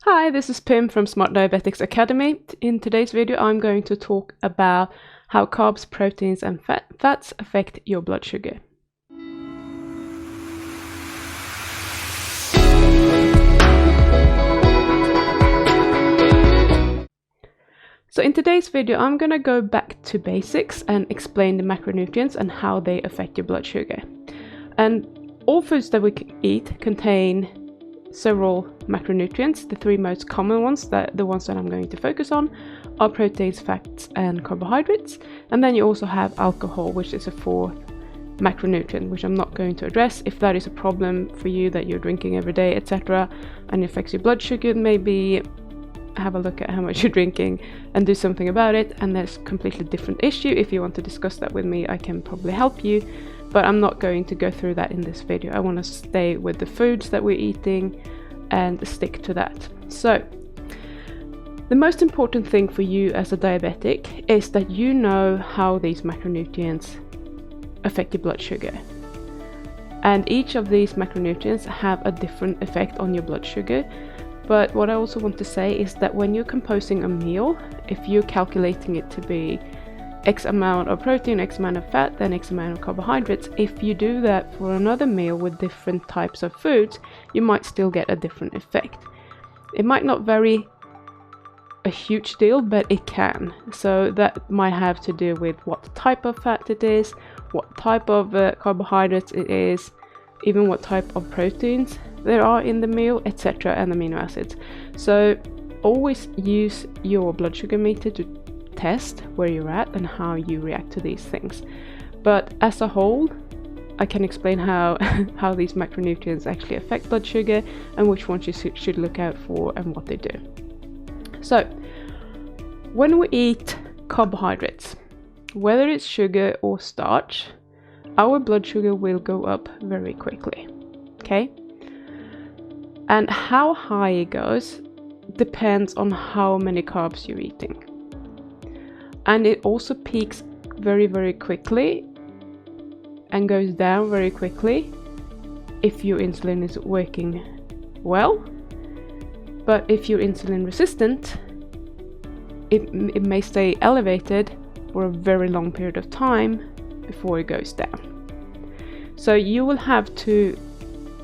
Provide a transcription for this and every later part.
Hi, this is Pim from Smart Diabetics Academy. In today's video, I'm going to talk about how carbs, proteins, and fats affect your blood sugar. So in today's video, I'm going to go back to basics and explain the macronutrients and how they affect your blood sugar. And all foods that we eat contain several macronutrients. The three most common ones, the ones that I'm going to focus on, are proteins, fats, and carbohydrates. And then you also have alcohol, which is a fourth macronutrient, which I'm not going to address. If that is a problem for you, that you're drinking every day, etc., and it affects your blood sugar, maybe have a look at how much you're drinking and do something about it. And there's a completely different issue. If you want to discuss that with me, I can probably help you, but I'm not going to go through that in this video. I want to stay with the foods that we're eating and stick to that. So the most important thing for you as a diabetic is that you know how these macronutrients affect your blood sugar. And each of these macronutrients have a different effect on your blood sugar. But what I also want to say is that when you're composing a meal, if you're calculating it to be X amount of protein, X amount of fat, then X amount of carbohydrates, if you do that for another meal with different types of foods, you might still get a different effect. It might not vary a huge deal, but it can. So that might have to do with what type of fat it is, what type of carbohydrates it is, even what type of proteins there are in the meal, etc., and amino acids. So always use your blood sugar meter to test where you're at and how you react to these things. But as a whole, I can explain how these macronutrients actually affect blood sugar and which ones you should look out for and what they do. So when we eat carbohydrates, whether it's sugar or starch, our blood sugar will go up very quickly. Okay? And how high it goes depends on how many carbs you're eating. And it also peaks very, very quickly and goes down very quickly if your insulin is working well. But if you're insulin resistant, it may stay elevated for a very long period of time before it goes down. So you will have to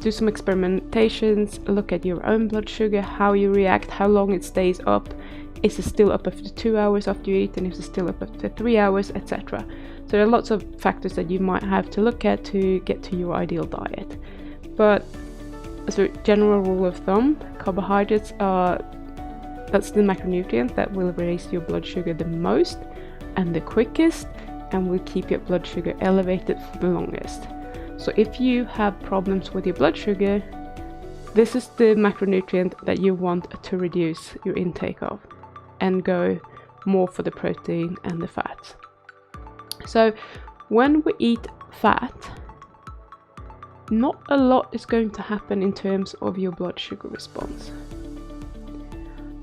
do some experimentations, look at your own blood sugar, how you react, how long it stays up. Is it still up after 2 hours after you eat, and is it still up after 3 hours, etc. So there are lots of factors that you might have to look at to get to your ideal diet. But as a general rule of thumb, carbohydrates that's the macronutrient that will raise your blood sugar the most and the quickest, and will keep your blood sugar elevated for the longest. So if you have problems with your blood sugar, this is the macronutrient that you want to reduce your intake of and go more for the protein and the fats. So when we eat fat, not a lot is going to happen in terms of your blood sugar response.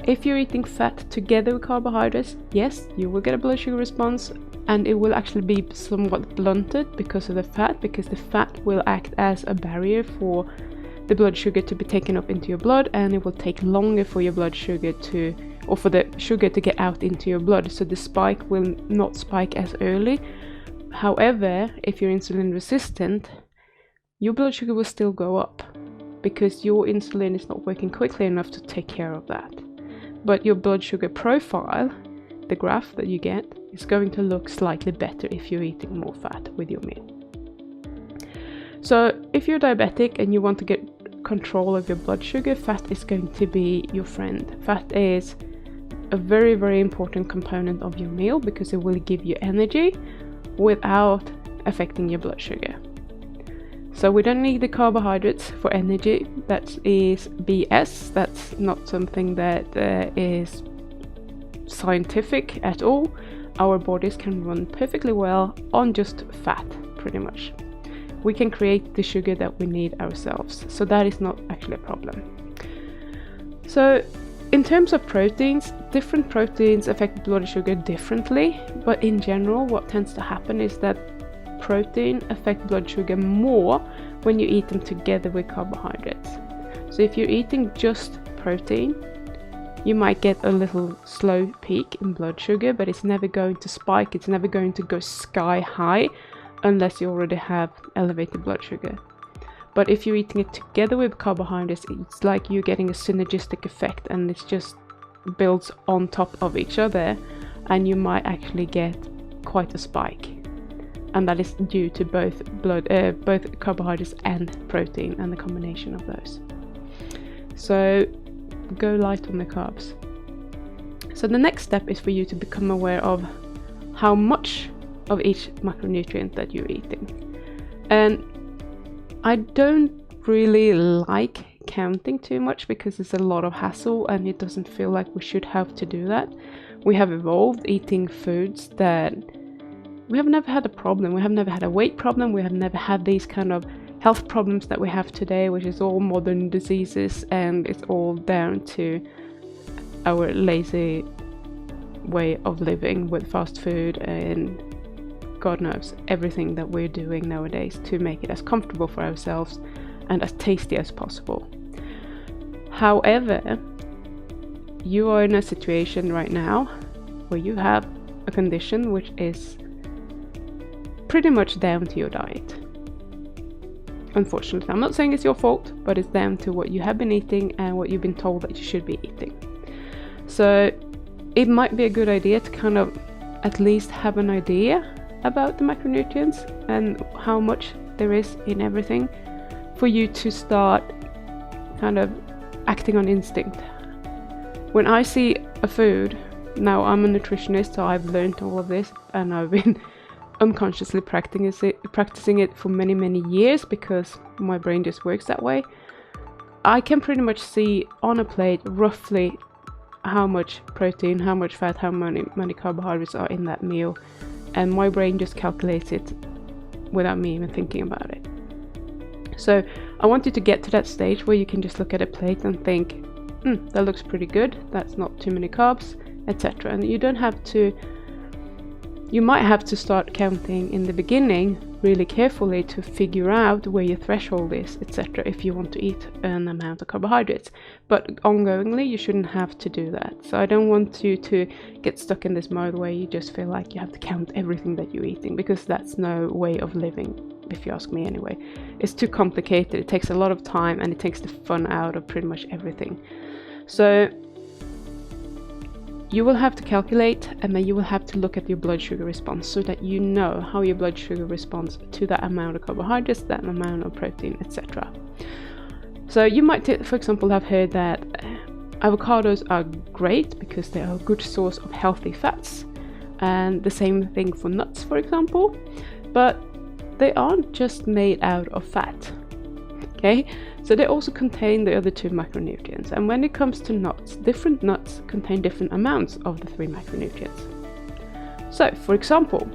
If you're eating fat together with carbohydrates, yes, you will get a blood sugar response, and it will actually be somewhat blunted because of the fat, because the fat will act as a barrier for the blood sugar to be taken up into your blood, and it will take longer for your blood sugar for the sugar to get out into your blood, so the spike will not spike as early. However, if you're insulin resistant, your blood sugar will still go up because your insulin is not working quickly enough to take care of that. But your blood sugar profile, the graph that you get, is going to look slightly better if you're eating more fat with your meal. So if you're diabetic and you want to get control of your blood sugar, fat is going to be your friend. Fat is a very, very important component of your meal because it will give you energy without affecting your blood sugar. So we don't need the carbohydrates for energy. That is BS. That's not something that is scientific at all. Our bodies can run perfectly well on just fat, pretty much. We can create the sugar that we need ourselves, so that is not actually a problem. So in terms of proteins, different proteins affect blood sugar differently, but in general what tends to happen is that protein affect blood sugar more when you eat them together with carbohydrates. So if you're eating just protein, you might get a little slow peak in blood sugar, but it's never going to spike, it's never going to go sky high unless you already have elevated blood sugar. But if you're eating it together with carbohydrates, it's like you're getting a synergistic effect, and it's just builds on top of each other, and you might actually get quite a spike. And that is due to both carbohydrates and protein, and the combination of those. So go light on the carbs. So the next step is for you to become aware of how much of each macronutrient that you're eating. And I don't really like counting too much because it's a lot of hassle, and it doesn't feel like we should have to do that. We have evolved eating foods that we have never had a problem. We have never had a weight problem. We have never had these kind of health problems that we have today, which is all modern diseases, and it's all down to our lazy way of living with fast food and God knows everything that we're doing nowadays to make it as comfortable for ourselves and as tasty as possible. However, you are in a situation right now where you have a condition which is pretty much down to your diet. Unfortunately, I'm not saying it's your fault, but it's down to what you have been eating and what you've been told that you should be eating. So it might be a good idea to kind of at least have an idea about the macronutrients and how much there is in everything, for you to start kind of acting on instinct. When I see a food, now I'm a nutritionist, so I've learned all of this, and I've been unconsciously practicing it for many years because my brain just works that way. I can pretty much see on a plate roughly how much protein, how much fat, how many carbohydrates are in that meal, and my brain just calculates it without me even thinking about it. So I want you to get to that stage where you can just look at a plate and think, that looks pretty good, that's not too many carbs, etc. And you don't have to, you might have to start counting in the beginning really carefully to figure out where your threshold is, etc., if you want to eat an amount of carbohydrates. But ongoingly, you shouldn't have to do that. So I don't want you to get stuck in this mode where you just feel like you have to count everything that you're eating, because that's no way of living, if you ask me anyway. It's too complicated, it takes a lot of time, and it takes the fun out of pretty much everything. So you will have to calculate, and then you will have to look at your blood sugar response so that you know how your blood sugar responds to that amount of carbohydrates, that amount of protein, etc. So you might, for example, have heard that avocados are great because they are a good source of healthy fats, and the same thing for nuts, for example, but they aren't just made out of fat. Okay, so they also contain the other two macronutrients, and when it comes to nuts, different nuts contain different amounts of the three macronutrients. So, for example,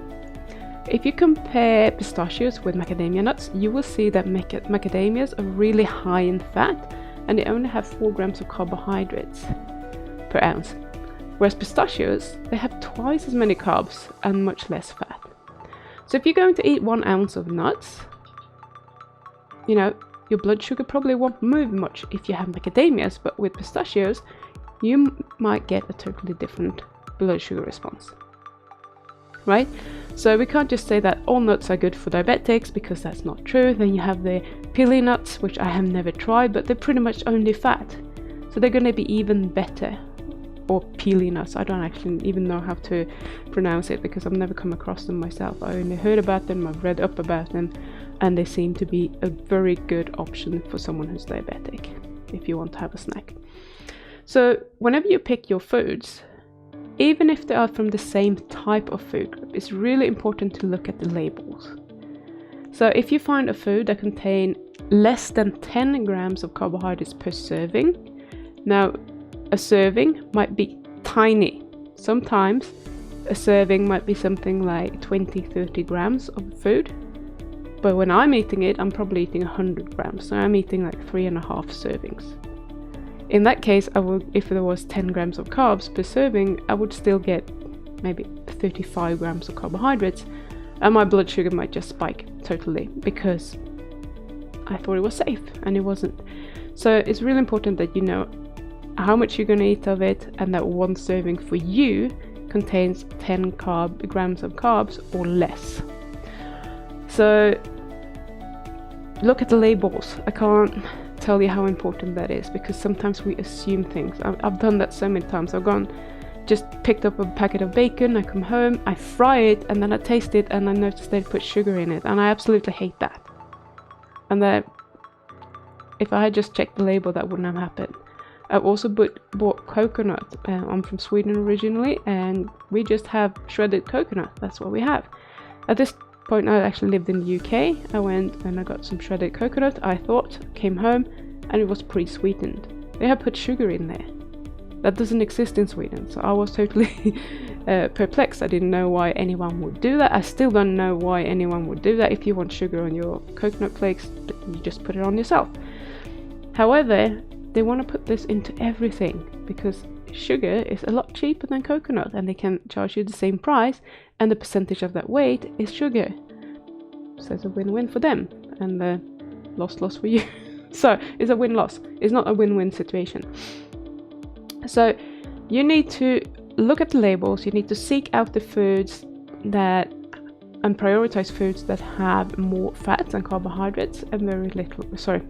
if you compare pistachios with macadamia nuts, you will see that macadamias are really high in fat, and they only have 4 grams of carbohydrates per ounce, whereas pistachios, they have twice as many carbs and much less fat. So if you're going to eat 1 ounce of nuts, you know, your blood sugar probably won't move much if you have macadamias, but with pistachios, you might get a totally different blood sugar response, right? So we can't just say that all nuts are good for diabetics, because that's not true. Then you have the pili nuts, which I have never tried, but they're pretty much only fat, so they're going to be even better. Or pili nuts, I don't actually even know how to pronounce it because I've never come across them myself. I only heard about them, I've read up about them, and they seem to be a very good option for someone who's diabetic if you want to have a snack. So whenever you pick your foods, even if they are from the same type of food group, it's really important to look at the labels. So if you find a food that contains less than 10 grams of carbohydrates per serving, now a serving might be tiny. Sometimes a serving might be something like 20-30 grams of food, but when I'm eating it, I'm probably eating 100 grams, so I'm eating like 3.5 servings. In that case, I would, if there was 10 grams of carbs per serving, I would still get maybe 35 grams of carbohydrates, and my blood sugar might just spike totally because I thought it was safe and it wasn't. So it's really important that you know how much you're going to eat of it, and that one serving for you contains 10 grams of carbs or less. So look at the labels. I can't tell you how important that is, because sometimes we assume things. I've done that so many times. I've just picked up a packet of bacon, I come home, I fry it, and then I taste it and I noticed they put sugar in it, and I absolutely hate that. And that if I had just checked the label, that wouldn't have happened. I've also bought coconut. I'm from Sweden originally, and we just have shredded coconut. That's what we have. At this point, I actually lived in the UK. I went and I got some shredded coconut, I thought, came home, and it was pre-sweetened. They have put sugar in there. That doesn't exist in Sweden, so I was totally perplexed. I didn't know why anyone would do that. I still don't know why anyone would do that. If you want sugar on your coconut flakes, you just put it on yourself. However, they want to put this into everything because sugar is a lot cheaper than coconut, and they can charge you the same price, and the percentage of that weight is sugar. So it's a win-win for them, and loss for you. So it's a win-loss. It's not a win-win situation. So you need to look at the labels. You need to seek out the foods that and prioritize foods that have more fats and carbohydrates and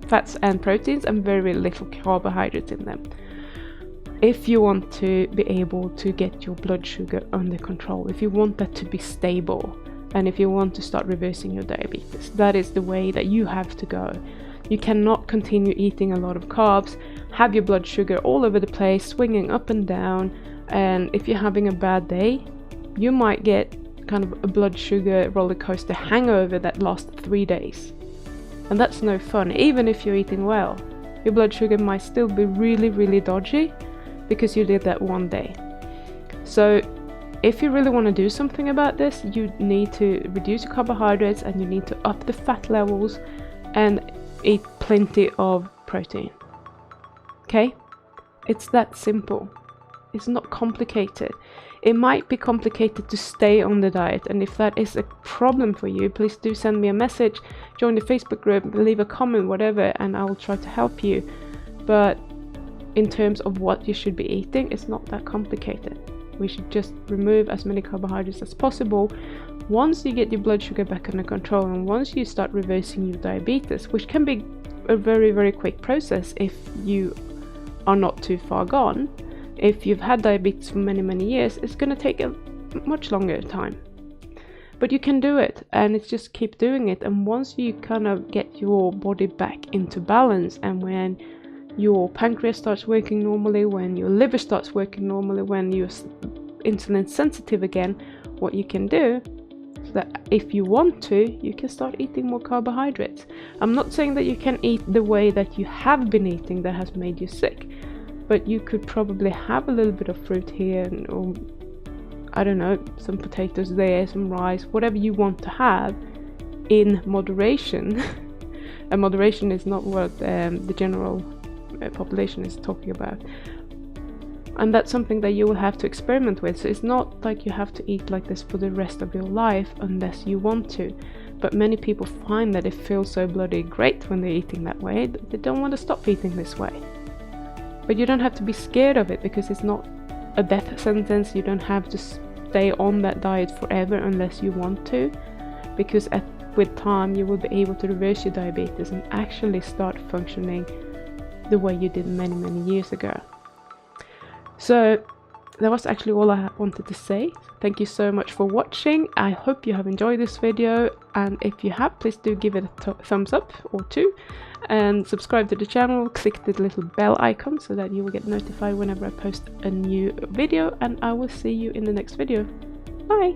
fats and proteins and very little carbohydrates in them, if you want to be able to get your blood sugar under control, if you want that to be stable, and if you want to start reversing your diabetes. That is the way that you have to go. You cannot continue eating a lot of carbs, have your blood sugar all over the place, swinging up and down, and if you're having a bad day, you might get kind of a blood sugar roller coaster hangover that lasts 3 days. And that's no fun. Even if you're eating well, your blood sugar might still be really, really dodgy because you did that one day. So if you really want to do something about this, you need to reduce your carbohydrates, and you need to up the fat levels and eat plenty of protein. Okay? It's that simple. It's not complicated. It might be complicated to stay on the diet, and if that is a problem for you, please do send me a message, join the Facebook group, leave a comment, whatever, and I will try to help you. But in terms of what you should be eating, it's not that complicated. We should just remove as many carbohydrates as possible. Once you get your blood sugar back under control, and once you start reversing your diabetes, which can be a very, very quick process if you are not too far gone. If you've had diabetes for many, many years, it's going to take a much longer time. But you can do it, and it's just keep doing it. And once you kind of get your body back into balance, and when your pancreas starts working normally, when your liver starts working normally, when you're insulin sensitive again, what you can do is that if you want to, you can start eating more carbohydrates. I'm not saying that you can eat the way that you have been eating that has made you sick, but you could probably have a little bit of fruit here, or I don't know, some potatoes there, some rice, whatever you want to have in moderation. And moderation is not what the general population is talking about. And that's something that you will have to experiment with. So it's not like you have to eat like this for the rest of your life unless you want to. But many people find that it feels so bloody great when they're eating that way that they don't want to stop eating this way. But you don't have to be scared of it, because it's not a death sentence. You don't have to stay on that diet forever unless you want to, because with time you will be able to reverse your diabetes and actually start functioning the way you did many, many years ago. So that was actually all I wanted to say. Thank you so much for watching. I hope you have enjoyed this video, and if you have, please do give it a thumbs up or 2, and subscribe to the channel. Click the little bell icon so that you will get notified whenever I post a new video, and I will see you in the next video. Bye!